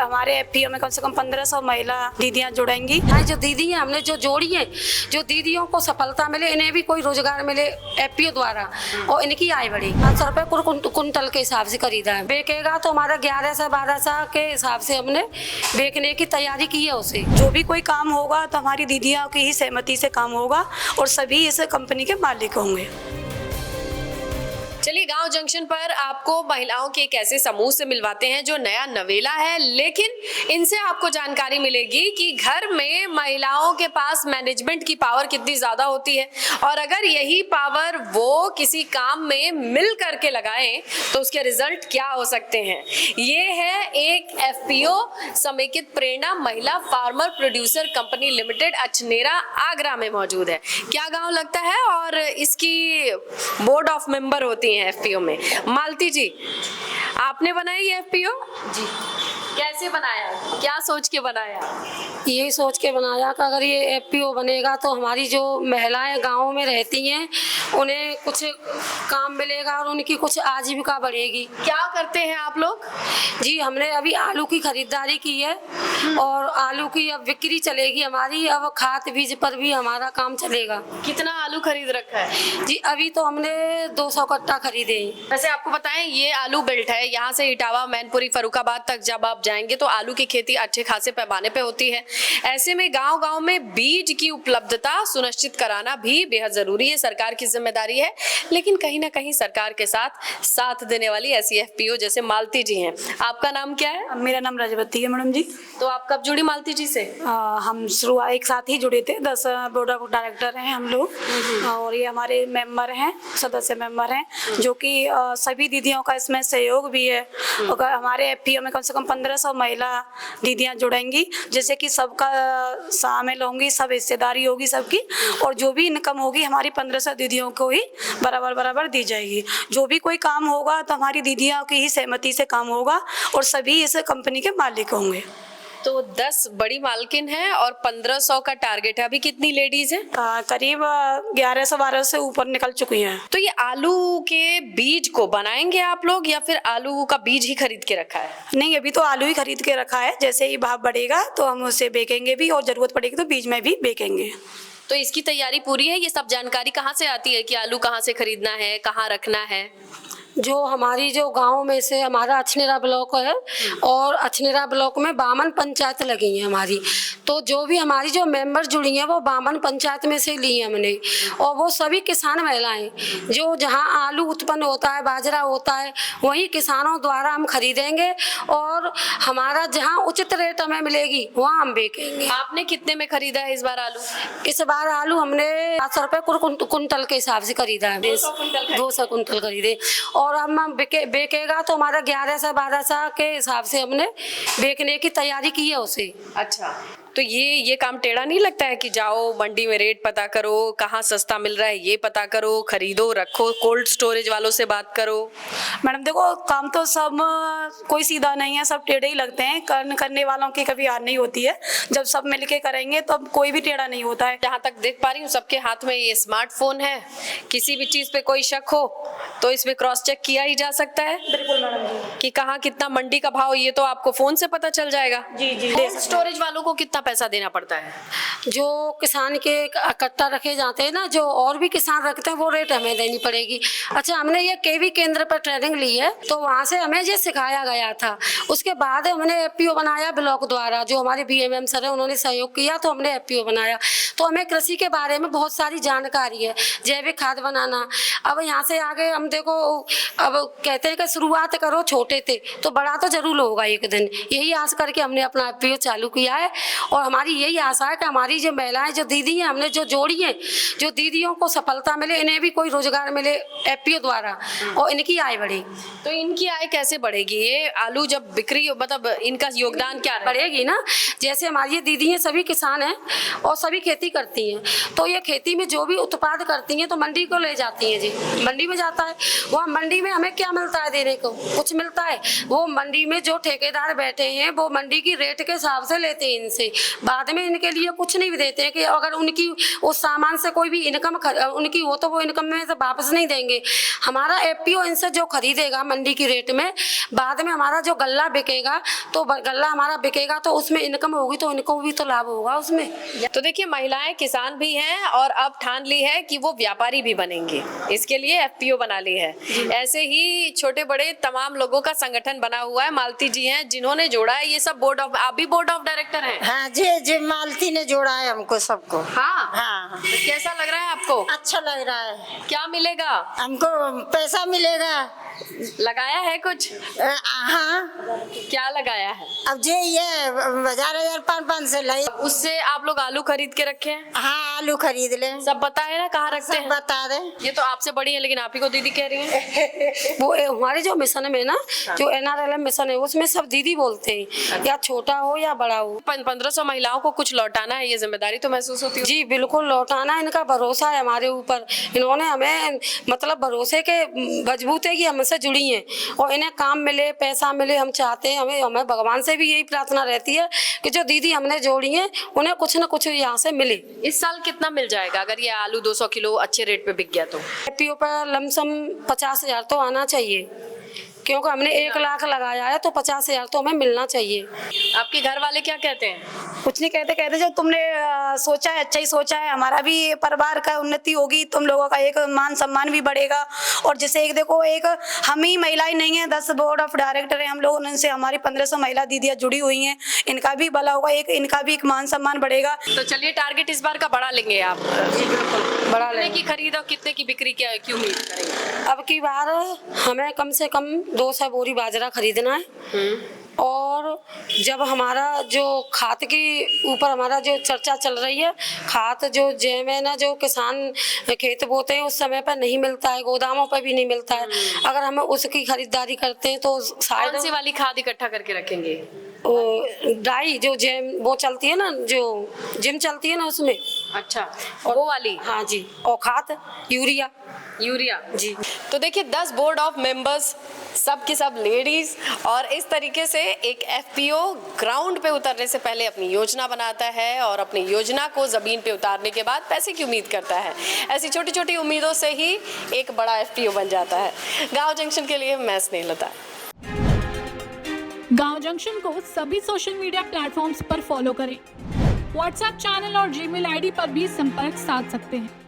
हमारे एफपीओ में कम से कम 1500 महिला दीदियां जुड़ेंगी। जो दीदी हैं हमने जो जोड़ी है, जो दीदियों को सफलता मिले, इन्हें भी कोई रोजगार मिले एफपीओ द्वारा और इनकी आय बढ़े। 500 रुपये कुंटल के हिसाब से खरीदा है, बेचेगा तो हमारा 1100-1200 के हिसाब से हमने बेचने की तैयारी की है उसे। जो भी कोई काम होगा तो हमारी दीदियों की ही सहमति से काम होगा और सभी इस कंपनी के मालिक होंगे। चलिए गांव जंक्शन पर आपको महिलाओं के एक ऐसे समूह से मिलवाते हैं जो नया नवेला है, लेकिन इनसे आपको जानकारी मिलेगी कि घर में महिलाओं के पास मैनेजमेंट की पावर कितनी ज्यादा होती है और अगर यही पावर वो किसी काम में मिल करके लगाएं तो उसके रिजल्ट क्या हो सकते हैं। ये है एक एफपीओ समेकित प्रेरणा महिला farmer producer company limited, Achhnera Agra में मौजूद है। क्या गाँव लगता है और इसकी बोर्ड ऑफ मेंबर होती है एफपीओ में। मालती जी, आपने बनाया ये एफपीओ? जी। कैसे बनाया, क्या सोच के बनाया? यही सोच के बनाया कि अगर ये एफपीओ बनेगा तो हमारी जो महिलाएं गाँव में रहती हैं उन्हें कुछ काम मिलेगा और उनकी कुछ आजीविका बढ़ेगी। क्या करते हैं आप लोग? जी, हमने अभी आलू की खरीदारी की है और आलू की अब बिक्री चलेगी हमारी। अब खाद बीज पर भी हमारा काम चलेगा। कितना आलू खरीद रखा है? जी, अभी तो हमने 200 कट्टा खरीदे हैं। वैसे आपको बताएं, ये आलू बेल्ट है, यहाँ से इटावा, मैनपुरी, फर्रुखाबाद तक जब आप जाएंगे तो आलू की खेती अच्छे खासे पैमाने पे होती है। ऐसे में गांव-गांव में बीज की उपलब्धता सुनिश्चित कराना भी बेहद जरूरी है, सरकार की जिम्मेदारी है। लेकिन कहीं ना कहीं सरकार के साथ देने वाली ऐसी एफपीओ जैसे मालती जी हैं। आपका नाम क्या है? मेरा नाम रजवती है मैडम जी। तो आप कब जुड़ी मालती जी से? हम शुरुआत एक साथ ही जुड़े थे, 10 बोर्ड ऑफ डायरेक्टर हैं हम लोग और ये हमारे मेंबर हैं, सदस्य मेंबर हैं, जो कि सभी दीदियों का इसमें सहयोग भी है। और हमारे एफपीओ में कम से कम 1500 महिला दीदियां जुड़ेंगी, जैसे कि सबका शामिल होंगी, सब हिस्सेदारी होगी सबकी और जो भी इनकम होगी हमारी 1500 दीदियों को ही बराबर दी जाएगी। जो भी कोई काम होगा तो हमारी दीदियों की ही सहमति से काम होगा और सभी इस कंपनी के मालिक होंगे। तो 10 बड़ी मालकिन है और 1500 का टारगेट है। अभी कितनी लेडीज है? करीब 1100-1200 से ऊपर निकल चुकी हैं। तो ये आलू के बीज को बनाएंगे आप लोग या फिर आलू का बीज ही खरीद के रखा है? नहीं, अभी तो आलू ही खरीद के रखा है। जैसे ही भाव बढ़ेगा तो हम उसे बेचेंगे भी और जरूरत पड़ेगी तो बीज में भी बेचेंगे। तो इसकी तैयारी पूरी है? ये सब जानकारी कहाँ से आती है कि आलू कहाँ से खरीदना है, कहाँ रखना है? जो हमारी जो गांव में से हमारा अछनेरा ब्लॉक है और अछनेरा ब्लॉक में 52 पंचायत लगी हैं हमारी। तो जो भी हमारी जो मेंबर जुड़ी हैं वो 52 पंचायत में से ली हैं हमने और वो सभी किसान महिलाएं जो जहां आलू उत्पन्न होता है, बाजरा होता है, वही किसानों द्वारा हम खरीदेंगे और हमारा जहां उचित रेट हमें मिलेगी वहाँ हम बेचेंगे। आपने कितने में खरीदा है इस बार आलू? इस बार आलू हमने 700 रुपये कुंटल के हिसाब से खरीदा है। 200 कुंटल खरीदे और हम बेचेगा तो हमारा 1100-1200 के हिसाब से हमने बेचने की तैयारी की है उसे। अच्छा, तो ये काम टेढ़ा नहीं लगता है कि जाओ मंडी में रेट पता करो, कहाँ सस्ता मिल रहा है ये पता करो, खरीदो, रखो, कोल्ड स्टोरेज वालों से बात करो? मैडम देखो, काम तो सब कोई सीधा नहीं है, सब टेढ़े ही लगते हैं। करने वालों की कभी हार नहीं होती है। जब सब मिलके करेंगे तो कोई भी टेढ़ा नहीं होता है। जहाँ तक देख पा रही हूँ सबके हाथ में ये स्मार्टफोन है। किसी भी चीज पे कोई शक हो तो इसमें क्रॉस चेक किया ही जा सकता है। बिल्कुल मैडम जी। कि कहाँ कितना मंडी का भाव, ये तो आपको फोन से पता चल जाएगा। जी। कोल्ड स्टोरेज वालों को कितना पैसा देना पड़ता है? जो किसान के इकट्ठा रखे जाते हैं ना, जो और भी किसान रखते हैं वो रेट हमें देनी पड़ेगी। अच्छा, हमने ये केवी केंद्र पर ट्रेनिंग ली है तो वहाँ से हमें ये सिखाया गया था। उसके बाद हमने एफपीओ बनाया ब्लॉक द्वारा, जो हमारे बीएमएम सर है उन्होंने सहयोग किया तो हमने एफपीओ बनाया। तो हमें कृषि के बारे में बहुत सारी जानकारी है, जैविक खाद बनाना। अब यहाँ से आगे हम देखो, अब कहते हैं कि शुरुआत करो छोटे थे तो बड़ा तो जरूर होगा एक दिन। यही आस करके हमने अपना एफपीओ चालू किया है और हमारी यही आशा है कि हमारी जो महिलाएं जो दीदी हैं हमने जो जोड़ी हैं, जो दीदियों को सफलता मिले, इन्हें भी कोई रोजगार मिले एफपीओ द्वारा और इनकी आय बढ़े। तो इनकी आय कैसे बढ़ेगी? ये आलू जब बिक्री, मतलब इनका योगदान क्या बढ़ेगी ना। जैसे हमारी ये दीदी हैं सभी किसान हैं और सभी खेती खेती करती हैं, तो ये खेती में जो भी उत्पाद करती हैं तो मंडी को ले जाती हैं जी, मंडी में जाता है। वहाँ मंडी में हमें क्या मिलता है देने को? कुछ मिलता है? वो मंडी में जो ठेकेदार बैठे हैं वो मंडी की रेट के हिसाब से लेते हैं इनसे, बाद में इनके लिए कुछ नहीं देते हैं कि अगर उनकी उस सामान से कोई भी इनकम उनकी हो तो वो इनकम में से वापस नहीं देंगे। हमारा एफपीओ इनसे जो खरीदेगा मंडी की रेट में, बाद में हमारा जो गल्ला बिकेगा तो गल्ला हमारा बिकेगा तो उसमें इनकम होगी तो इनको भी तो लाभ होगा उसमें। तो देखिए, महिलाएं किसान भी हैं और अब ठान ली है कि वो व्यापारी भी बनेंगी, इसके लिए एफपीओ बना ली है। ऐसे ही छोटे बड़े तमाम लोगों का संगठन बना हुआ है। मालती जी हैं जिन्होंने जोड़ा है ये सब बोर्ड ऑफ, आप भी बोर्ड ऑफ डायरेक्टर हैं? हाँ जी, मालती ने जोड़ा है हमको सबको। हाँ हाँ, तो कैसा लग रहा है आपको? अच्छा लग रहा है। क्या मिलेगा? हमको पैसा मिलेगा। लगाया है कुछ? हाँ। क्या लगाया है? अब जे ये 1000 से लाई, उससे आप लोग आलू खरीद के रखे हैं? हाँ, आलू खरीद ले। सब पता है ना कहाँ रखते सब हैं? बता दे। ये तो आपसे बड़ी है लेकिन आप ही को दीदी कह रही हैं। वो हमारे जो मिशन में ना, जो NRLM मिशन है उसमें सब दीदी बोलते हैं, या छोटा हो या बड़ा हो। 1500 महिलाओं को कुछ लौटाना है, ये जिम्मेदारी तो महसूस होती है? जी बिल्कुल, लौटाना इनका भरोसा है हमारे ऊपर। इन्होंने हमें मतलब भरोसे के मजबूत कि हमसे जुड़ी हैं और इन्हें काम मिले, पैसा मिले, हम चाहते हैं। हमें भगवान से भी यही प्रार्थना रहती है कि जो दीदी हमने जोड़ी हैं उन्हें कुछ न कुछ यहाँ से मिले। इस साल कितना मिल जाएगा अगर ये आलू 200 किलो अच्छे रेट पे बिक गया तो? एफपीओ पर लमसम 50,000 तो आना चाहिए, क्योंकि हमने 1 लाख लगाया है तो 50,000 तो हमें मिलना चाहिए। आपके घर वाले क्या कहते हैं? कुछ नहीं कहते, कहते जो तुमने सोचा है अच्छा ही सोचा है, हमारा भी परिवार का उन्नति होगी, तुम लोगों का एक मान सम्मान भी बढ़ेगा। और जैसे एक देखो, एक हम ही महिलाएं नहीं है, 10 बोर्ड ऑफ डायरेक्टर हैं हम लोग, उनसे हमारी 1500 महिला दीदियाँ जुड़ी हुई हैं, इनका भी भला होगा, एक इनका भी एक मान सम्मान बढ़ेगा। तो चलिए, टारगेट इस बार का बढ़ा लेंगे आप? जी बिल्कुल बढ़ा कितने लेंगे। की खरीद और कितने की बिक्री की उम्मीद करेंगे? अब की बार हमें कम से कम 200 बोरी बाजरा खरीदना है। और जब हमारा जो खाद के ऊपर हमारा जो चर्चा चल रही है, खाद जो जैम है ना, जो किसान खेत बोते हैं उस समय पर नहीं मिलता है, गोदामों पर भी नहीं मिलता है। अगर हम उसकी खरीदारी करते हैं तो शायद कौन सी वाली खाद इकट्ठा करके रखेंगे? डाई जो जैम वो चलती है ना, जो जिम चलती है ना उसमें। अच्छा, और वो वाली? हाँ जी, और खाद यूरिया जी। तो देखिए, 10 बोर्ड ऑफ मेंबर्स, सब की सब लेडीज, और इस तरीके से एक एफपीओ ग्राउंड पे उतरने से पहले अपनी योजना बनाता है और अपनी योजना को जमीन पे उतारने के बाद पैसे की उम्मीद करता है। ऐसी छोटी छोटी उम्मीदों से ही एक बड़ा एफपीओ बन जाता है। गांव जंक्शन के लिए मैं स्नेहलता। गांव जंक्शन को सभी सोशल मीडिया प्लेटफॉर्म्स पर फॉलो करें। व्हाट्सएप चैनल और जीमेल आईडी पर भी संपर्क साध सकते हैं।